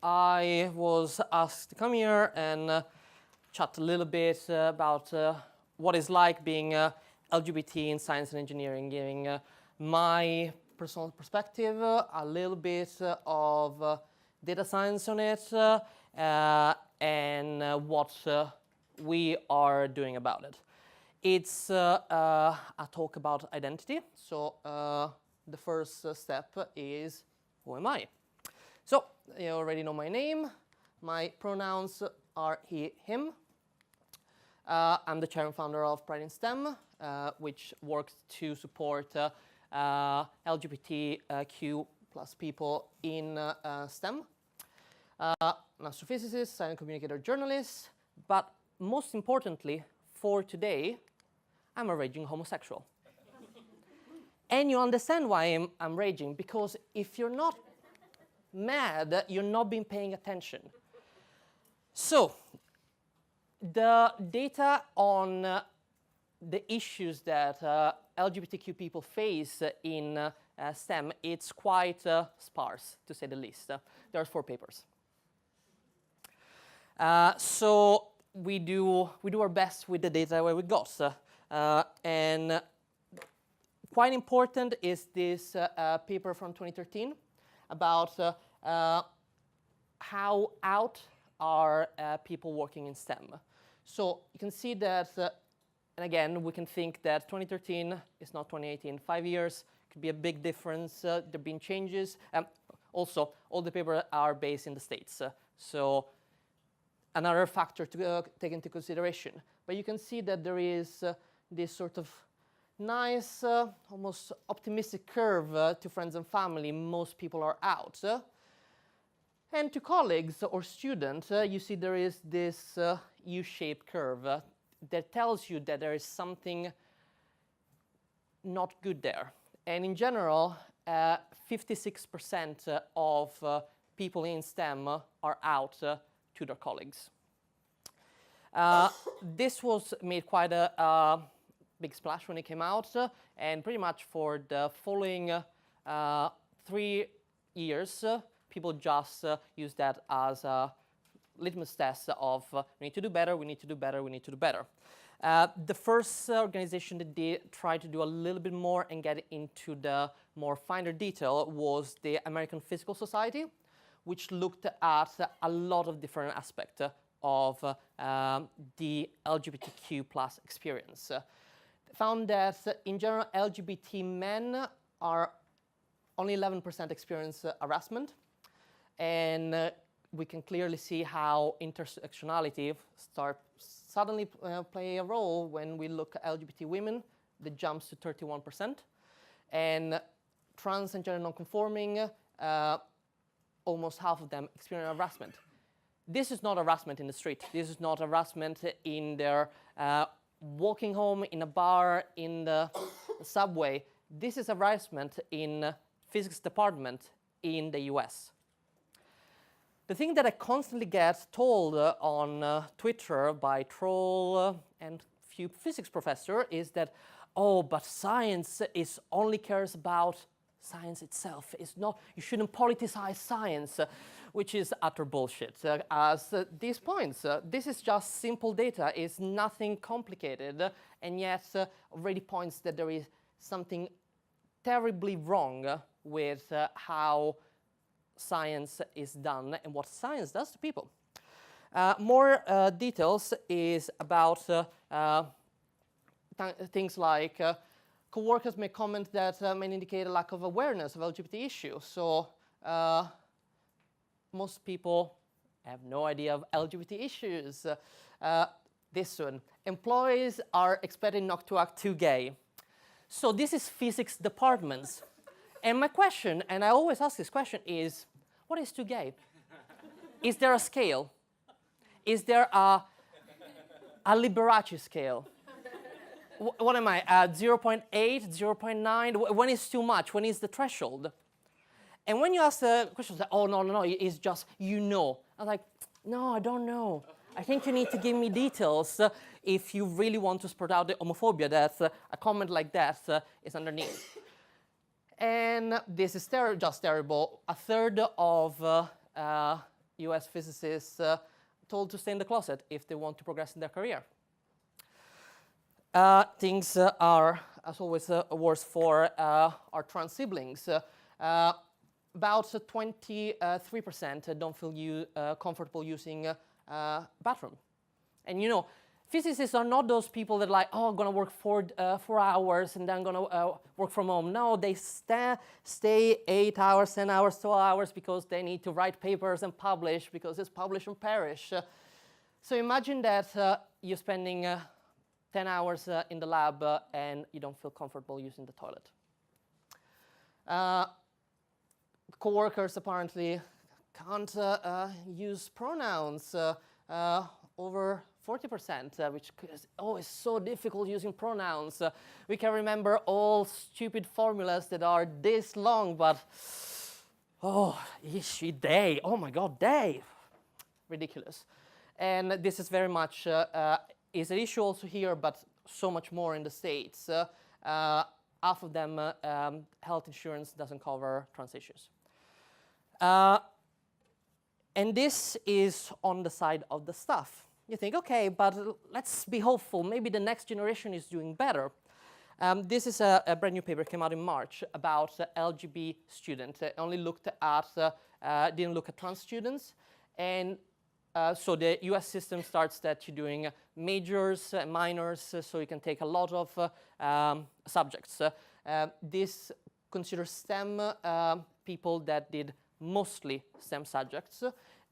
I was asked to come here and chat a little bit about what it's like being LGBT in science and engineering, giving my personal perspective, a little bit of data science on it, and what we are doing about it. It's a talk about identity. So the first step is, who am I? So you already know my name. My pronouns are he, him. I'm the chair and founder of Pride in STEM, which works to support LGBTQ plus people in STEM. I'm an astrophysicist, science communicator, journalist, but most importantly, for today, I'm a raging homosexual. And you understand why I'm raging, because if you're not mad, you're not been paying attention. So, the data on the issues that LGBTQ people face in STEM, it's quite sparse, to say the least. There are 4 papers. So we do our best with the data where we got. And quite important is this paper from 2013 about how out are people working in STEM. So you can see that, and again, we can think that 2013 is not 2018. 5 years could be a big difference. There have been changes. Also, all the papers are based in the States. So another factor to take into consideration. But you can see that there is this sort of nice, almost optimistic curve to friends and family. Most people are out. And to colleagues or students, you see there is this U-shaped curve that tells you that there is something not good there. And in general, 56% of people in STEM are out to their colleagues. This was made quite a big splash when it came out, and pretty much for the following 3 years, people just use that as a litmus test of we need to do better, we need to do better, we need to do better. The first organization that did try to do a little bit more and get into the more finer detail was the American Physical Society, which looked at a lot of different aspects of the LGBTQ plus experience. Found that in general, LGBT men are only 11% experience harassment. And we can clearly see how intersectionality suddenly play a role when we look at LGBT women. That jumps to 31%. And trans and gender non-conforming, almost half of them experience harassment. This is not harassment in the street. This is not harassment in their walking home, in a bar, in the subway. This is harassment in physics department in the US. The thing that I constantly get told on Twitter by troll and few physics professor is that, oh, but science only cares about science itself. It's not, you shouldn't politicize science, which is utter bullshit. As these points, this is just simple data, it's nothing complicated, and yet already points that there is something terribly wrong with how science is done and what science does to people. More details is about things like co-workers may comment that may indicate a lack of awareness of LGBT issues. So most people have no idea of LGBT issues. This one, employees are expected not to act too gay. So this is physics departments. And my question, and I always ask this question, is what is too gay? Is there a scale? Is there a Liberace scale? What am I, 0.8, 0.9? When is too much? When is the threshold? And when you ask the questions like, oh, no, it's just, you know. I'm like, no, I don't know. I think you need to give me details if you really want to spread out the homophobia that a comment like that is underneath. And this is just terrible. A third of US physicists told to stay in the closet if they want to progress in their career. Things are, as always, worse for our trans siblings. About 23% don't feel comfortable using bathroom. And you know, physicists are not those people that are like, oh, I'm going to work 4 hours and then I'm going to work from home. No, they stay 8 hours, 10 hours, 12 hours because they need to write papers and publish because it's publish and perish. So imagine that you're spending 10 hours in the lab and you don't feel comfortable using the toilet. Co-workers apparently can't use pronouns. Over 40%, which is always so difficult using pronouns. We can remember all stupid formulas that are this long, but oh, is she, they? Oh my God, they! Ridiculous. And this is very much is an issue also here, but so much more in the States. Half of them, health insurance doesn't cover trans issues. And this is on the side of the staff. You think, okay, but let's be hopeful. Maybe the next generation is doing better. This is a brand new paper, came out in March, about LGBT students. It only looked at, didn't look at trans students. And so the US system starts that you're doing majors and minors, so you can take a lot of subjects. This considers STEM people that did mostly STEM subjects,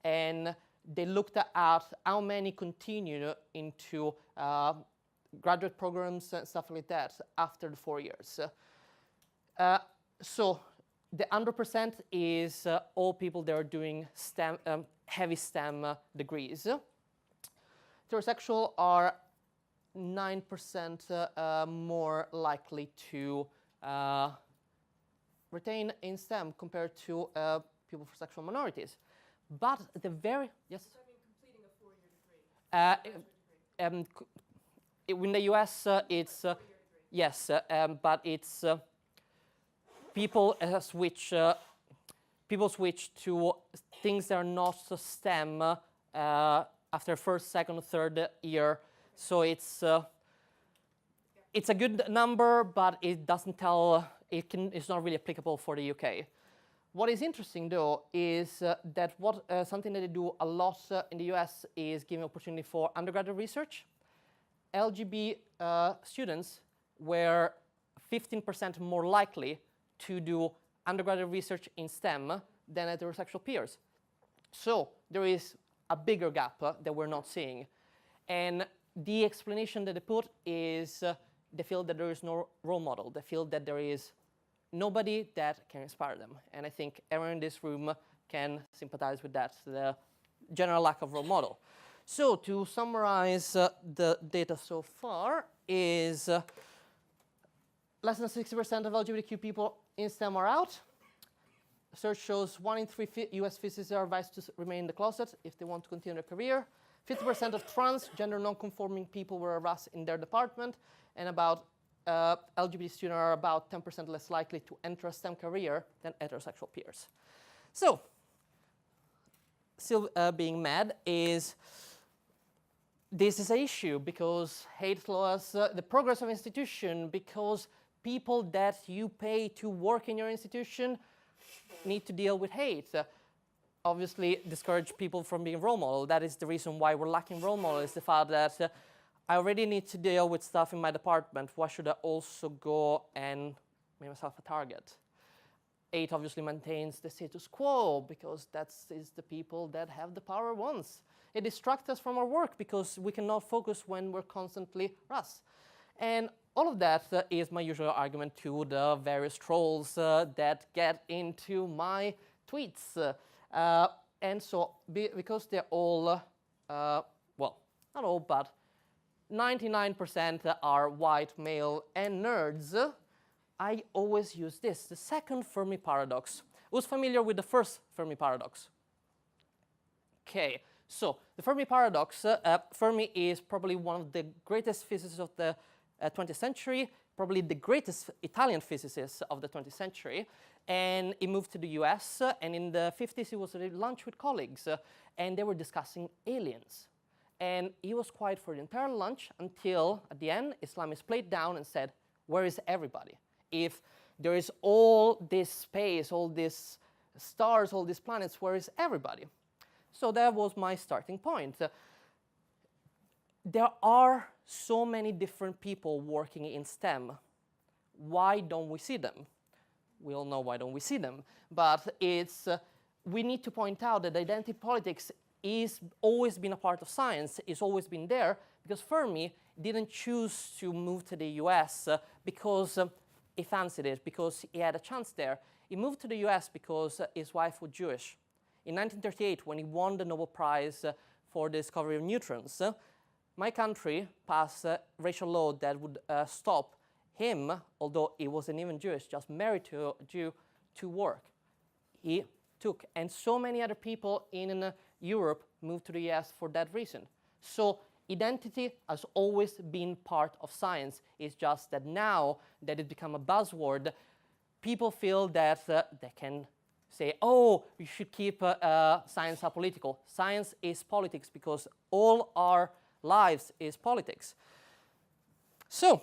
and they looked at how many continued into graduate programs and stuff like that after the 4 years. So the 100% is all people that are doing STEM, heavy STEM degrees. Heterosexual are 9% more likely to retain in STEM compared to people for sexual minorities. But the very, yes? So I mean completing a 4-year degree. In the US, it's, yes, but it's people switch to things that are not STEM after first, second, third year. So it's a good number, but it doesn't tell, it's not really applicable for the UK. What is interesting, though, is that something that they do a lot in the US is giving opportunity for undergraduate research. LGBT students were 15% more likely to do undergraduate research in STEM than heterosexual peers. So there is a bigger gap that we're not seeing. And the explanation that they put is they feel that there is no role model. They feel that there is nobody that can inspire them. And I think everyone in this room can sympathize with that, the general lack of role model. So to summarize the data so far is less than 60% of LGBTQ people in STEM are out. Research shows 1 in 3 US physicists are advised to remain in the closet if they want to continue their career. 50% of trans, gender non-conforming people were harassed in their department, and about LGBT students are about 10% less likely to enter a STEM career than heterosexual peers. So, still being mad is this is an issue because hate laws, the progress of institution, because people that you pay to work in your institution need to deal with hate. Obviously, discourage people from being role model. That is the reason why we're lacking role models, is the fact that I already need to deal with stuff in my department. Why should I also go and make myself a target? Hate obviously maintains the status quo because that is the people that have the power once. It distracts us from our work because we cannot focus when we're constantly harassed. And all of that is my usual argument to the various trolls that get into my tweets. And so, because they're all, well, not all, but 99% are white, male, and nerds, I always use this, the second Fermi paradox. Who's familiar with the first Fermi paradox? Okay, so the Fermi paradox, Fermi is probably one of the greatest physicists of the 20th century, probably the greatest Italian physicist of the 20th century, And he moved to the US, and in the 50s he was at lunch with colleagues, and they were discussing aliens. And he was quiet for the entire lunch until, at the end, Islamists played down and said, where is everybody? If there is all this space, all these stars, all these planets, where is everybody? So that was my starting point. There are so many different people working in STEM. Why don't we see them? We all know why don't we see them. But it's, we need to point out that identity politics is always been a part of science, it's always been there, because Fermi didn't choose to move to the US because he fancied it, because he had a chance there. He moved to the US because his wife was Jewish. In 1938, when he won the Nobel Prize for the discovery of neutrons, my country passed a racial law that would stop him, although he wasn't even Jewish, just married to a Jew, to work. He took, and so many other people in Europe moved to the US for that reason. So identity has always been part of science. It's just that now that it's become a buzzword, people feel that they can say, oh, you should keep science apolitical. Science is politics because all our lives is politics. So,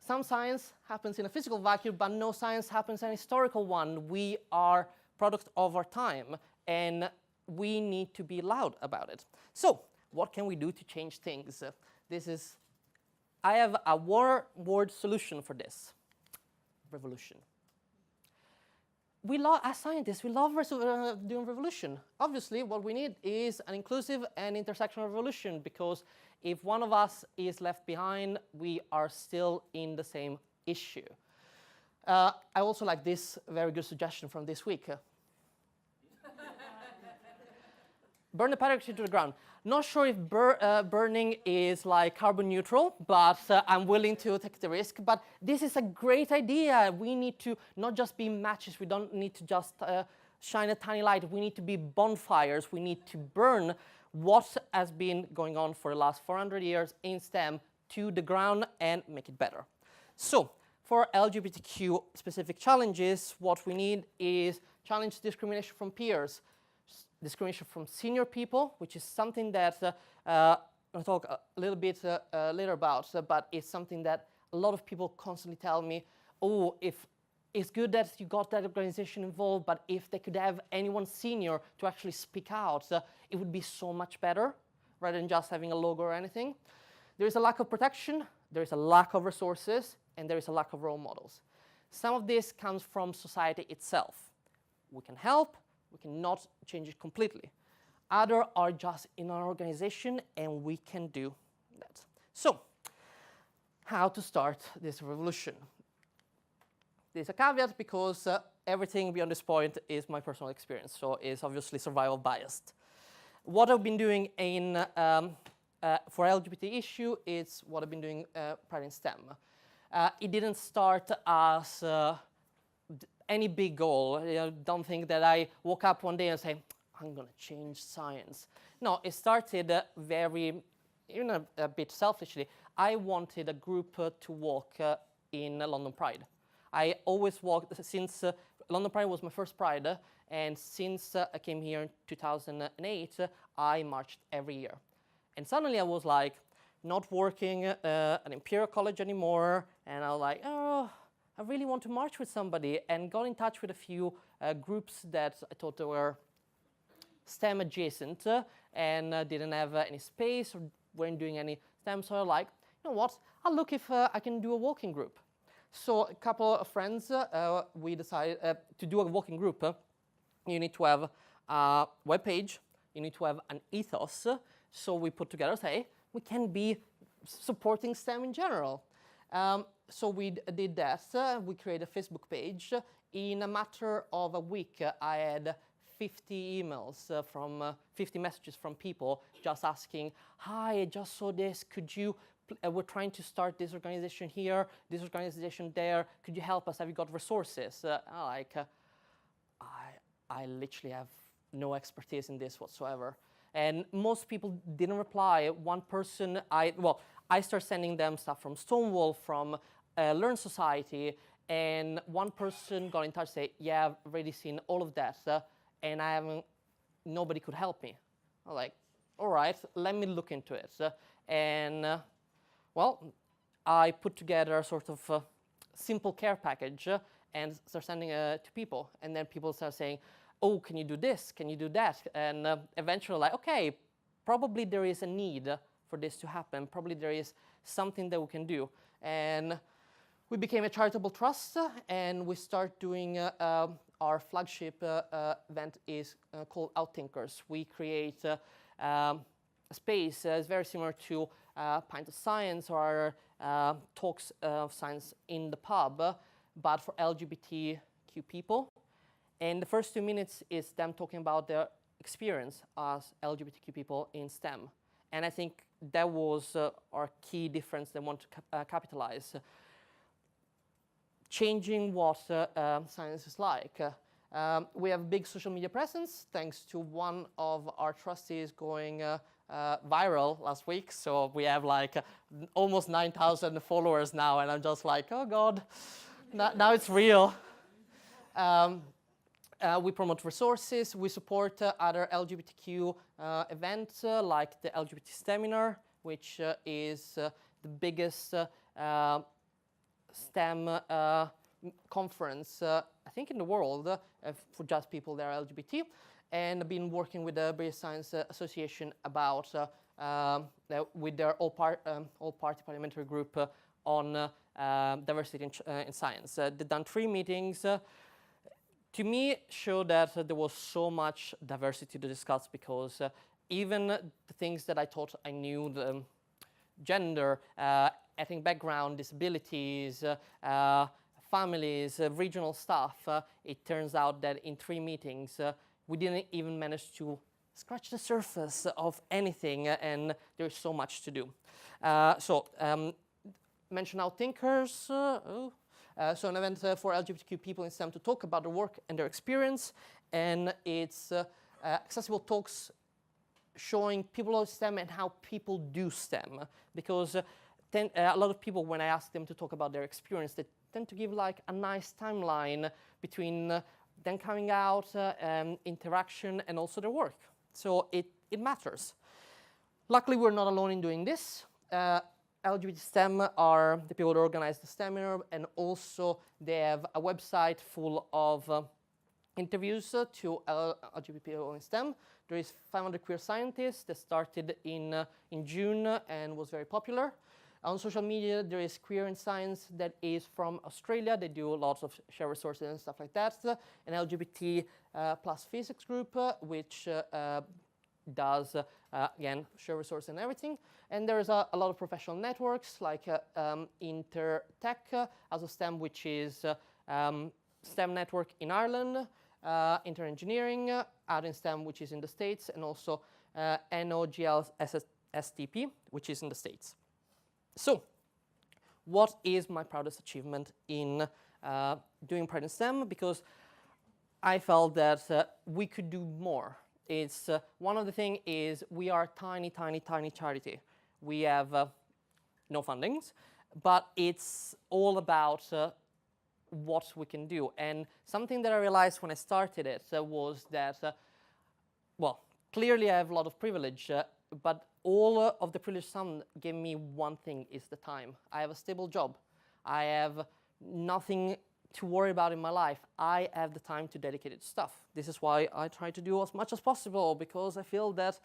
some science happens in a physical vacuum, but no science happens in a historical one. We are product of our time, and we need to be loud about it. So, what can we do to change things? I have a one-word solution for this. Revolution. As scientists, we love doing revolution. Obviously, what we need is an inclusive and intersectional revolution, because if one of us is left behind, we are still in the same issue. I also like this very good suggestion from this week. Burn the peroxide to the ground. Not sure if burning is like carbon neutral, but I'm willing to take the risk. But this is a great idea. We need to not just be matches. We don't need to just shine a tiny light. We need to be bonfires. We need to burn what has been going on for the last 400 years in STEM to the ground and make it better. So for LGBTQ specific challenges, what we need is challenge discrimination from peers, discrimination from senior people, which is something that I'll talk a little bit later about, but it's something that a lot of people constantly tell me, oh, if it's good that you got that organization involved, but if they could have anyone senior to actually speak out, it would be so much better, rather than just having a logo or anything. There is a lack of protection, there is a lack of resources, and there is a lack of role models. Some of this comes from society itself. We can help, we cannot change it completely. Other are just in our organization, and we can do that. So, how to start this revolution? There's a caveat, because everything beyond this point is my personal experience, so it's obviously survival biased. What I've been doing for LGBT issue is what I've been doing prior in STEM. It didn't start as any big goal. Don't think that I woke up one day and say, I'm going to change science. No, it started even a bit selfishly. I wanted a group to walk in London Pride. I always walked, since London Pride was my first Pride, and since I came here in 2008, I marched every year. And suddenly I was like, not working at Imperial College anymore, and I was like, oh, I really want to march with somebody, and got in touch with a few groups that I thought they were STEM adjacent and didn't have any space or weren't doing any STEM, so I was like, you know what, I'll look if I can do a walking group. So a couple of friends, we decided to do a walking group. You need to have a web page, you need to have an ethos. So we put together, say, we can be supporting STEM in general. So we did that. We created a Facebook page. In a matter of a week, I had 50 emails 50 messages from people just asking, hi, I just saw this, could you, we're trying to start this organization here, this organization there, could you help us, have you got resources? I literally have no expertise in this whatsoever. And most people didn't reply. One person, I started sending them stuff from Stonewall, from Learn Society, And one person got in touch, say, yeah, I've already seen all of that, and nobody could help me. I was like, all right, let me look into it. Well, I put together a sort of simple care package and start sending it to people. And then people start saying, oh, can you do this? Can you do that? And eventually, like, okay, probably there is a need for this to happen. Probably there is something that we can do. And we became a charitable trust, and we start doing our flagship event is called Outthinkers. We create a space is very similar to Pint of Science or talks of science in the pub, but for LGBTQ people. And the first 2 minutes is them talking about their experience as LGBTQ people in STEM. And I think that was our key difference they want to capitalize. Changing what science is like. We have a big social media presence thanks to one of our trustees going viral last week. So we have like almost 9,000 followers now, and I'm just like, oh God, now it's real. We promote resources. We support other LGBTQ events like the LGBT Seminar, which is the biggest STEM conference, I think, in the world for just people that are LGBT. And I've been working with the British Science Association about with their all-party parliamentary group on diversity in science. They've done 3 meetings. To me, showed that there was so much diversity to discuss, because even the things that I thought I knew, the gender, ethnic background, disabilities, families, regional stuff, it turns out that in 3 meetings, we didn't even manage to scratch the surface of anything, and there's so much to do. Mention Outthinkers. So an event for LGBTQ people in STEM to talk about their work and their experience, and it's accessible talks showing people of STEM and how people do STEM, because a lot of people, when I ask them to talk about their experience, they tend to give like a nice timeline between them coming out, interaction, and also their work. So it matters. Luckily, we're not alone in doing this. LGBT Stem are the people that organize the seminar, and also they have a website full of interviews to LGBT people in STEM. There is 500 queer scientists that started in June and was very popular. On social media, there is Queer in Science that is from Australia. They do lots of share resources and stuff like that. An LGBT plus physics group, which does, again, share resources and everything. And there's a lot of professional networks like Intertech, also STEM, which is STEM network in Ireland, Inter-Engineering, out in STEM, which is in the States, and also NOGL-STP, which is in the States. So, what is my proudest achievement in doing Pride in STEM? Because I felt that we could do more. It's one of the things is we are a tiny, tiny, tiny charity. We have no fundings, but it's all about what we can do. And something that I realized when I started it was that, well, clearly I have a lot of privilege, but all of the privilege some gave me one thing, is the time. I have a stable job. I have nothing to worry about in my life. I have the time to dedicate it to stuff. This is why I try to do as much as possible, because I feel that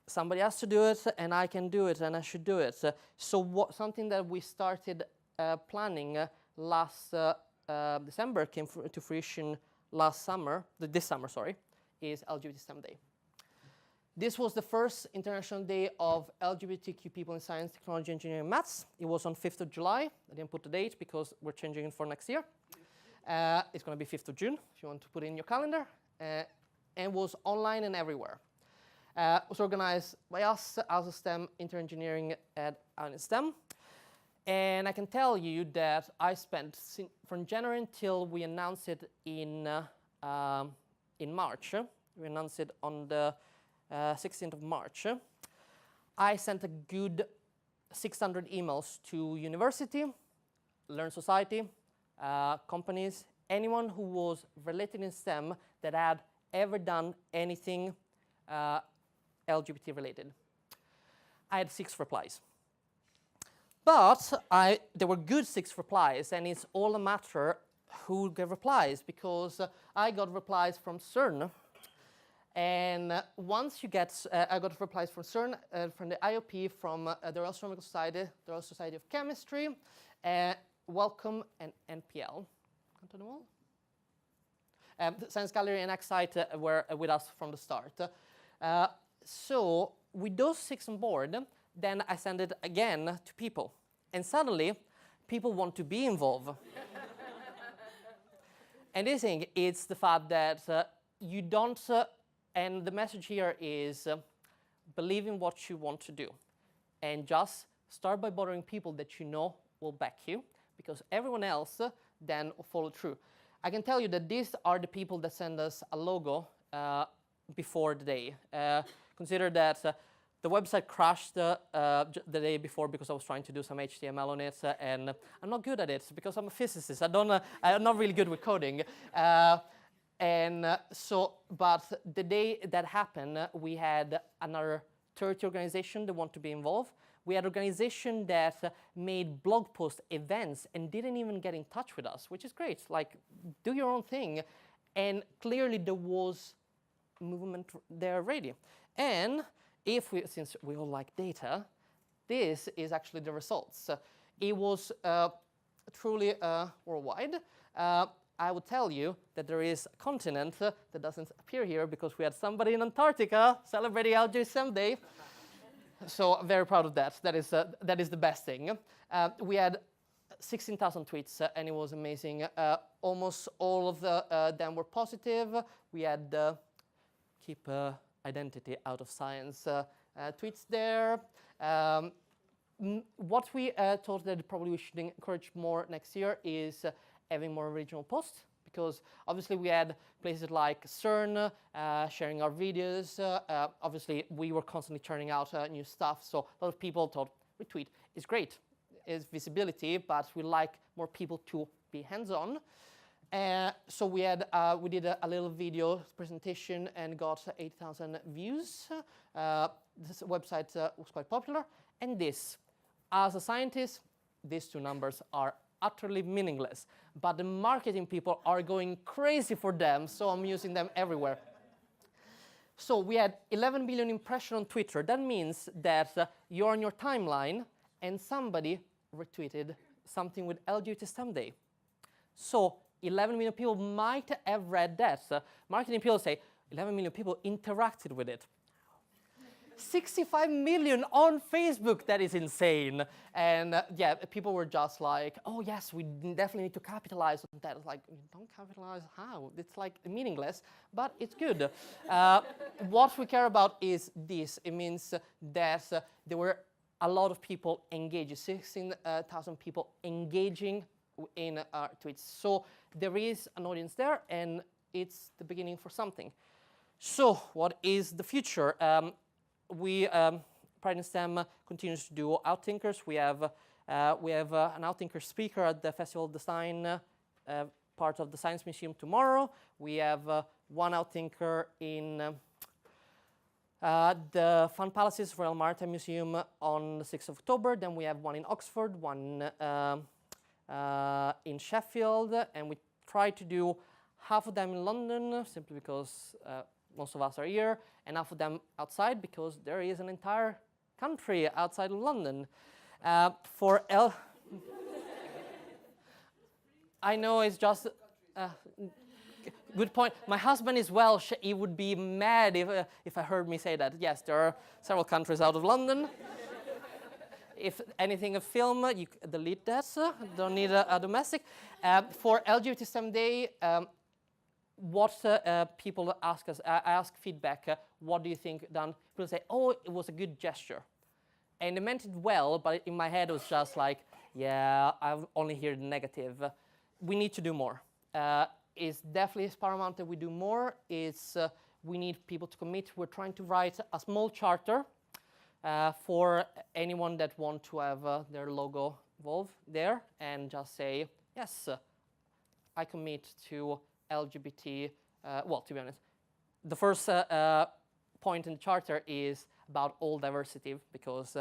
somebody has to do it, and I can do it, and I should do it. So something that we started planning last December came to fruition this summer, is LGBT STEM Day. This was the first International Day of LGBTQ people in science, technology, engineering, and maths. It was on 5th of July. I didn't put the date because we're changing it for next year. It's going to be 5th of June, if you want to put it in your calendar. And was online and everywhere. It was organized by us as a STEM Inter-Engineering at STEM. And I can tell you that I spent, from January until we announced it in March. We announced it on the 16th of March, I sent a good 600 emails to university, Learn Society, companies, anyone who was related in STEM that had ever done anything LGBT related. I had 6 replies. But there were good 6 replies, and it's all a matter who gave replies, because I got replies from CERN. And once you get, I got replies from CERN, from the IOP, from the Royal Astronomical Society, the Royal Society of Chemistry, Welcome, and NPL. Science Gallery and Excite were with us from the start. So with those 6 on board, then I send it again to people. And suddenly, people want to be involved. And this thing, it's the fact that you don't, and the message here is believe in what you want to do. And just start by bothering people that you know will back you, because everyone else then will follow through. I can tell you that these are the people that send us a logo before the day. Consider that the website crashed the day before because I was trying to do some HTML on it, and I'm not good at it because I'm a physicist. I'm not really good with coding. But the day that happened, we had another 30 organizations that want to be involved. We had organizations that made blog post events and didn't even get in touch with us, which is great. Like, do your own thing. And clearly there was movement there already. And since we all like data, this is actually the results. It was truly worldwide. I would tell you that there is a continent that doesn't appear here because we had somebody in Antarctica celebrating LGBT Stem Day. So I'm very proud of that. That is the best thing. We had 16,000 tweets, and it was amazing. Almost all of them were positive. We had keep identity out of science tweets there. What we thought that probably we should encourage more next year is having more original posts, because obviously we had places like CERN sharing our videos. Obviously we were constantly churning out new stuff, so a lot of people thought retweet is great, is visibility, but we like more people to be hands-on. So we did a little video presentation and got 8,000 views. This website was quite popular. And this, as a scientist, these 2 numbers are utterly meaningless. But the marketing people are going crazy for them, so I'm using them everywhere. So we had 11 million impressions on Twitter. That means that you're on your timeline and somebody retweeted something with LGBT Stem Day. So 11 million people might have read that. Marketing people say 11 million people interacted with it. 65 million on Facebook, that is insane. And yeah, people were just like, oh yes, we definitely need to capitalize on that. It's like, don't capitalize how? It's like meaningless, but it's good. What we care about is this. It means that there were a lot of people engaged, 16,000 people engaging in our tweets. So there is an audience there, and it's the beginning for something. So what is the future? Pride in STEM continues to do outthinkers. We have an outthinker speaker at the Festival of Design, part of the Science Museum tomorrow. We have one outthinker in the Fun Palaces Royal Maritime Museum on the 6th of October. Then we have one in Oxford, one in Sheffield, and we try to do half of them in London, simply because most of us are here, and half of them outside, because there is an entire country outside of London. I know it's just... good point. My husband is Welsh. He would be mad if I heard me say that. Yes, there are several countries out of London. If anything, a film, you delete that. Don't need a domestic. For LGBT Stem Day, what people ask us, I ask feedback, what do you think done? People say, oh, it was a good gesture. And they meant it well, but in my head it was just like, yeah, I've only heard negative. We need to do more. It's definitely paramount that we do more. We need people to commit. We're trying to write a small charter for anyone that want to have their logo involved there, and just say, yes, I commit to LGBT, well, to be honest, the first point in the charter is about all diversity, because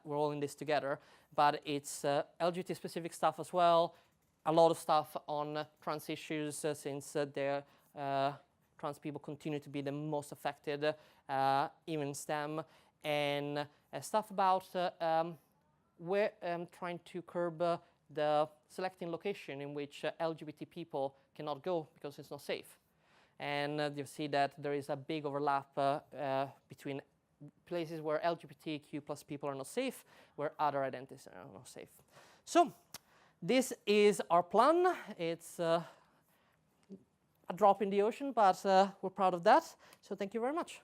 we're all in this together, but it's LGBT-specific stuff as well, a lot of stuff on trans issues, since trans people continue to be the most affected, even in STEM, and stuff about trying to curb the selecting location in which LGBT people cannot go because it's not safe. And you see that there is a big overlap between places where LGBTQ plus people are not safe, where other identities are not safe. So this is our plan. It's a drop in the ocean, but we're proud of that. So thank you very much.